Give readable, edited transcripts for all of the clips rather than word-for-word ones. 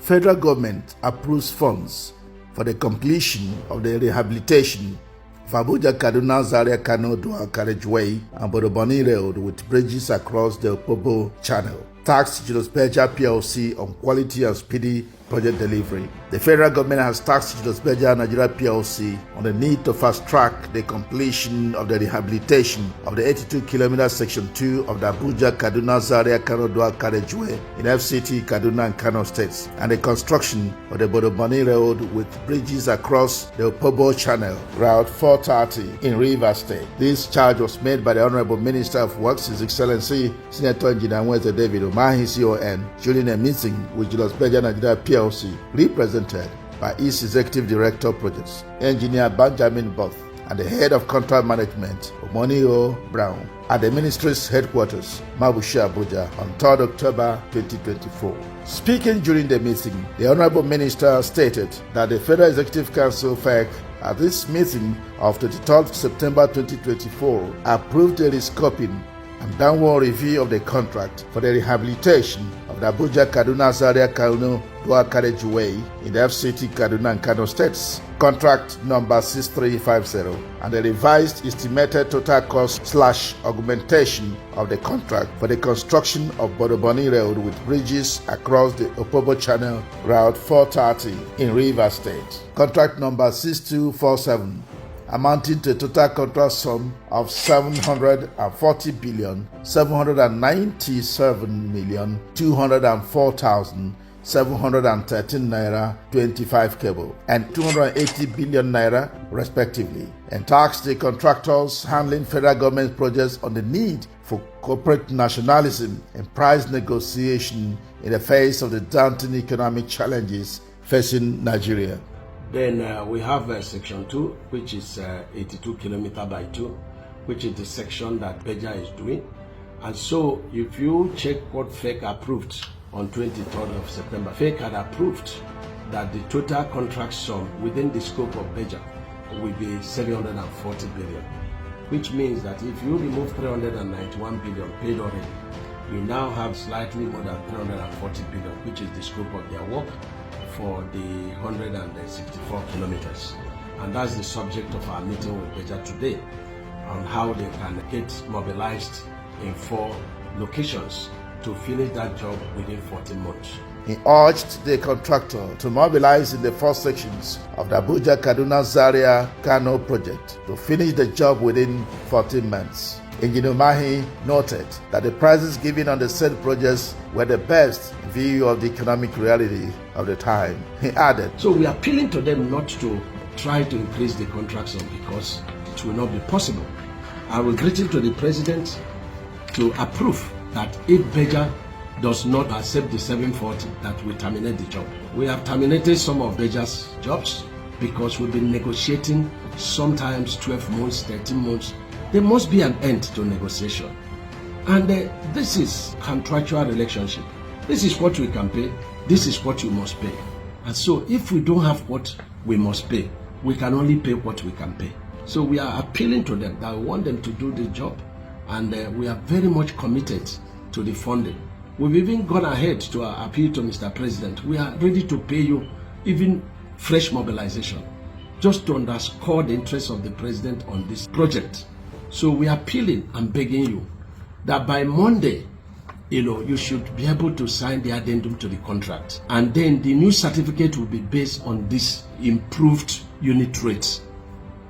federal government approves funds for the completion of the rehabilitation of Abuja-Kaduna-Zaria Kano Dual Carriageway and BODO-BONNY Road with bridges across the Opobo Channel. Tasked Julius Berger PLC on quality and speedy project delivery. The federal government has tasked Julius Berger Nigeria PLC on the need to fast-track the completion of the rehabilitation of the 82-kilometer Section 2 of the Abuja-Kaduna-Zaria Kano Dual Carriageway in FCT, Kaduna and Kano States, and the construction of the BODO-BONNY Road with bridges across the Opobo Channel, Route 430 in Rivers State. This charge was made by the Honourable Minister of Works, His Excellency Senator Engineer Nweze David Umahi, CON, during a meeting with Julius Berger Nigeria PLC, represented by its Executive Director of Projects, Engineer Banjamin Bott, and the Head of Contract Management, Omonigho Brown, at the Ministry's headquarters, Mabushi, Abuja, on 3rd October 2024. Speaking during the meeting, the Honourable Minister stated that the Federal Executive Council, FEC, at this meeting of 23rd September 2024, approved the rescoping and downward review of the contract for the rehabilitation of the Abuja-Kaduna-Zaria Kano Dual Carriageway in the FCT, Kaduna and Kano States, contract number 6350, and the revised estimated total cost / augmentation of the contract for the construction of BODO-BONNY Road with bridges across the Opobo Channel, Route 430 in Rivers State. Contract number 6247, amounting to a total contract sum of 740,797,204,713 naira 25 kobo and 280 billion naira respectively, and tasked the contractors handling federal government projects on the need for corporate nationalism and price negotiation in the face of the daunting economic challenges facing Nigeria. Then we have Section 2, which is 82 kilometer by 2, which is the section that Berger is doing. And so if you check what FEC approved on 23rd of September, FEC had approved that the total contract sum within the scope of Berger will be 740 billion, which means that if you remove 391 billion paid already, you now have slightly more than 340 billion, which is the scope of their work for the 164 kilometers. And that's the subject of our meeting with Berger today, on how they can get mobilized in 4 locations to finish that job within 14 months. He urged the contractor to mobilize in the 4 sections of the Abuja-Kaduna-Zaria Kano project to finish the job within 14 months. Engineer Umahi noted that the prices given on the said projects were the best in view of the economic reality of the time. He added, so we are appealing to them not to try to increase the contract sum because it will not be possible. I will greet to the President to approve that if Berger does not accept the 740, that we terminate the job. We have terminated some of Berger's jobs because we've been negotiating sometimes 12 months, 13 months. There must be an end to negotiation. And this is contractual relationship. This is what we can pay. This is what you must pay. And so if we don't have what we must pay, we can only pay what we can pay. So we are appealing to them that we want them to do the job. And we are very much committed to the funding. We've even gone ahead to appeal to Mr. President. We are ready to pay you even fresh mobilization, just to underscore the interest of the President on this project. So we are appealing and begging you that by Monday, you should be able to sign the addendum to the contract. And then the new certificate will be based on this improved unit rates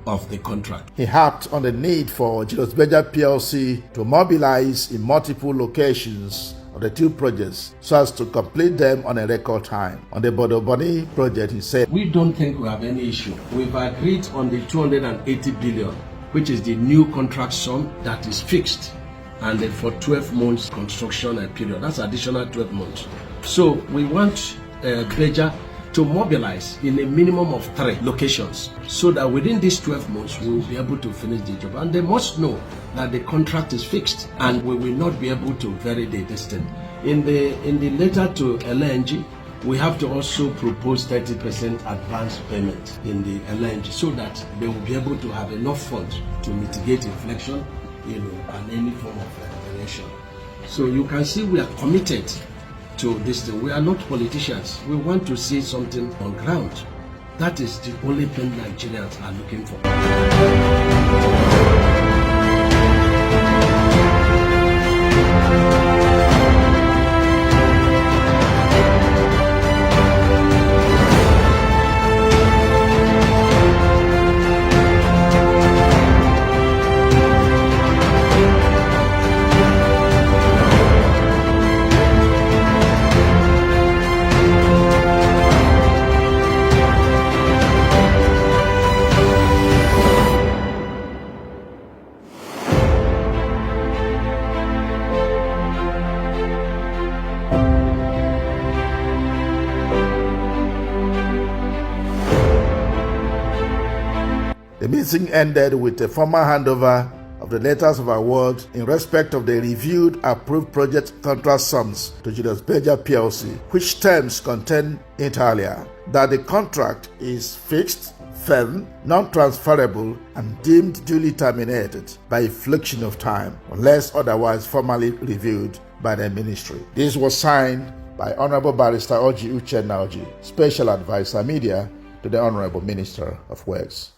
of the contract. He harped on the need for Julius Berger PLC to mobilize in multiple locations of the 2 projects so as to complete them on a record time. On the BODO-BONNY project, he said, we don't think we have any issue. We've agreed on the 280 billion, which is the new contract sum that is fixed, and then for 12 months construction period. That's additional 12 months. So we want Berger to mobilize in a minimum of 3 locations so that within these 12 months we will be able to finish the job. And they must know that the contract is fixed and we will not be able to vary the distance. In the letter to LNG, we have to also propose 30% advance payment in the LNG so that they will be able to have enough funds to mitigate inflation, and any form of inflation. So you can see we are committed to this thing. We are not politicians. We want to see something on ground. That is the only thing Nigerians are looking for. The meeting ended with a formal handover of the letters of award in respect of the reviewed approved project contract sums to Julius Berger PLC, which terms contain inter alia that the contract is fixed, firm, non-transferable, and deemed duly terminated by infliction of time, unless otherwise formally reviewed by the ministry. This was signed by Honourable Barrister Oji Uchenna Oji, Special Advisor Media to the Honourable Minister of Works.